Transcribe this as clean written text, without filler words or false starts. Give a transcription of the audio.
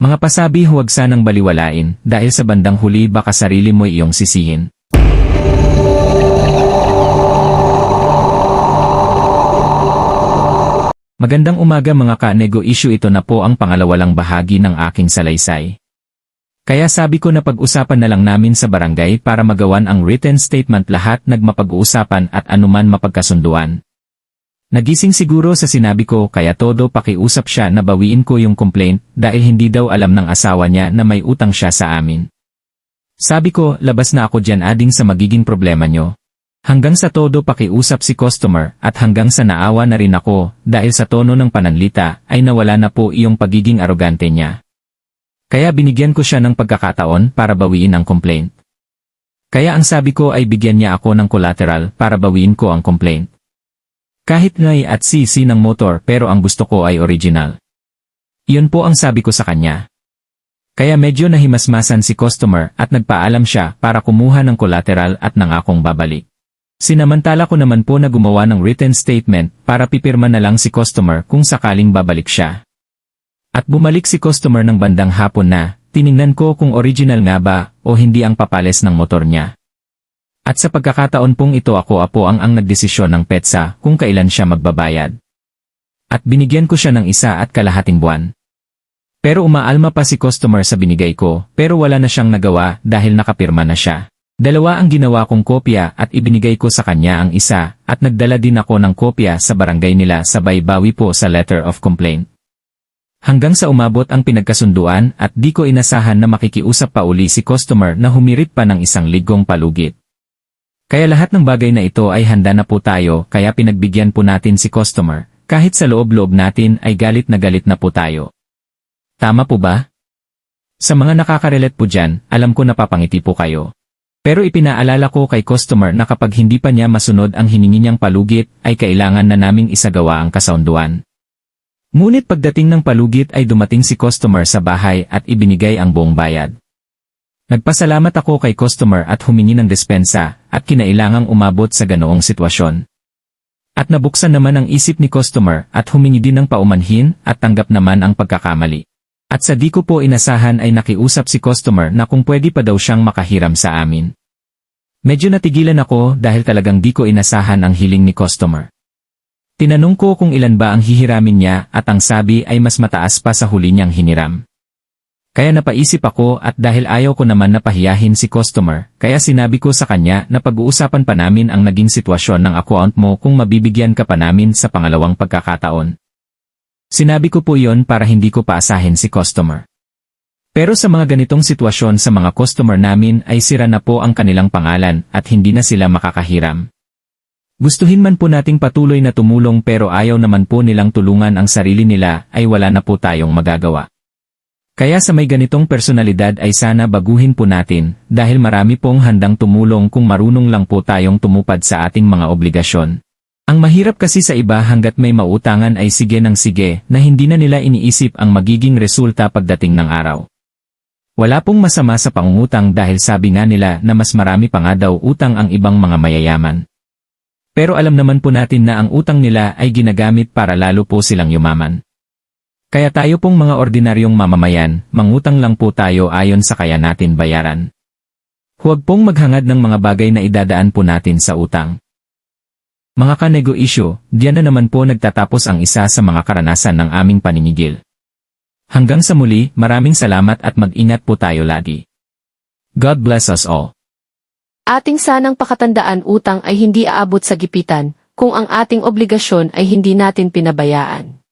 Mga pasabi, huwag sanang baliwalain, dahil sa bandang huli baka sarili mo iyong sisihin. Magandang umaga mga ka-nego-issue, ito na po ang pangalawalang bahagi ng aking salaysay. Kaya sabi ko na pag-usapan na lang namin sa barangay para magawan ang written statement, lahat nagmapag-uusapan at anuman mapagkasunduan. Nagising siguro sa sinabi ko, kaya todo pakiusap siya na bawiin ko yung complaint dahil hindi daw alam ng asawa niya na may utang siya sa amin. Sabi ko, labas na ako dyan ading sa magiging problema nyo. Hanggang sa todo pakiusap si customer at hanggang sa naawa na rin ako dahil sa tono ng pananlita ay nawala na po iyong pagiging arogante niya. Kaya binigyan ko siya ng pagkakataon para bawiin ang complaint. Kaya ang sabi ko ay bigyan niya ako ng collateral para bawiin ko ang complaint. Kahit ngay at CC ng motor pero ang gusto ko ay original. Iyon po ang sabi ko sa kanya. Kaya medyo nahimasmasan si customer at nagpaalam siya para kumuha ng collateral at nangakong babalik. Sinamantala ko naman po na gumawa ng written statement para pipirma na lang si customer kung sakaling babalik siya. At bumalik si customer ng bandang hapon na, tiningnan ko kung original nga ba o hindi ang papales ng motor niya. At sa pagkakataon pong ito ako ang nagdesisyon ng petsa kung kailan siya magbabayad. At binigyan ko siya ng 1.5 buwan. Pero umaalma pa si customer sa binigay ko pero wala na siyang nagawa dahil nakapirma na siya. 2 ang ginawa kong kopya at ibinigay ko sa kanya ang 1 at nagdala din ako ng kopya sa barangay nila sabay bawi po sa letter of complaint. Hanggang sa umabot ang pinagkasunduan at di ko inasahan na makikiusap pa uli si customer na humirit pa ng 1 ligong palugit. Kaya lahat ng bagay na ito ay handa na po tayo kaya pinagbigyan po natin si customer kahit sa loob-loob natin ay galit na po tayo. Tama po ba? Sa mga nakaka-relate po dyan, alam ko napapangiti po kayo. Pero ipinaalala ko kay customer na kapag hindi pa niya masunod ang hiningi niyang palugit, ay kailangan na naming isagawa ang kasaunduan. Ngunit pagdating ng palugit ay dumating si customer sa bahay at ibinigay ang buong bayad. Nagpasalamat ako kay customer at humingi ng dispensa at kinailangang umabot sa ganoong sitwasyon. At nabuksan naman ang isip ni customer at humingi din ng paumanhin at tanggap naman ang pagkakamali. At sa di ko po inasahan ay nakiusap si customer na kung pwede pa daw siyang makahiram sa amin. Medyo natigilan ako dahil talagang di ko inasahan ang hiling ni customer. Tinanong ko kung ilan ba ang hihiramin niya at ang sabi ay mas mataas pa sa huli niyang hiniram. Kaya napaisip ako at dahil ayaw ko naman napahiyahin si customer, kaya sinabi ko sa kanya na pag-uusapan pa namin ang naging sitwasyon ng account mo kung mabibigyan ka pa namin sa pangalawang pagkakataon. Sinabi ko po yon para hindi ko paasahin si customer. Pero sa mga ganitong sitwasyon sa mga customer namin ay sira na po ang kanilang pangalan at hindi na sila makakahiram. Gustuhin man po nating patuloy na tumulong pero ayaw naman po nilang tulungan ang sarili nila ay wala na po tayong magagawa. Kaya sa may ganitong personalidad ay sana baguhin po natin dahil marami pong handang tumulong kung marunong lang po tayong tumupad sa ating mga obligasyon. Ang mahirap kasi sa iba hanggat may mautangan ay sige ng sige na hindi na nila iniisip ang magiging resulta pagdating ng araw. Wala pong masama sa pangungutang dahil sabi nga nila na mas marami pa nga daw utang ang ibang mga mayayaman. Pero alam naman po natin na ang utang nila ay ginagamit para lalo po silang yumaman. Kaya tayo pong mga ordinaryong mamamayan, mangutang lang po tayo ayon sa kaya natin bayaran. Huwag pong maghangad ng mga bagay na idadaan po natin sa utang. Mga ka-nego-issue, diyan na naman po nagtatapos ang isa sa mga karanasan ng aming paninigil. Hanggang sa muli, maraming salamat at mag-ingat po tayo lagi. God bless us all. Ating sanang pakatandaan, utang ay hindi aabot sa gipitan, kung ang ating obligasyon ay hindi natin pinabayaan.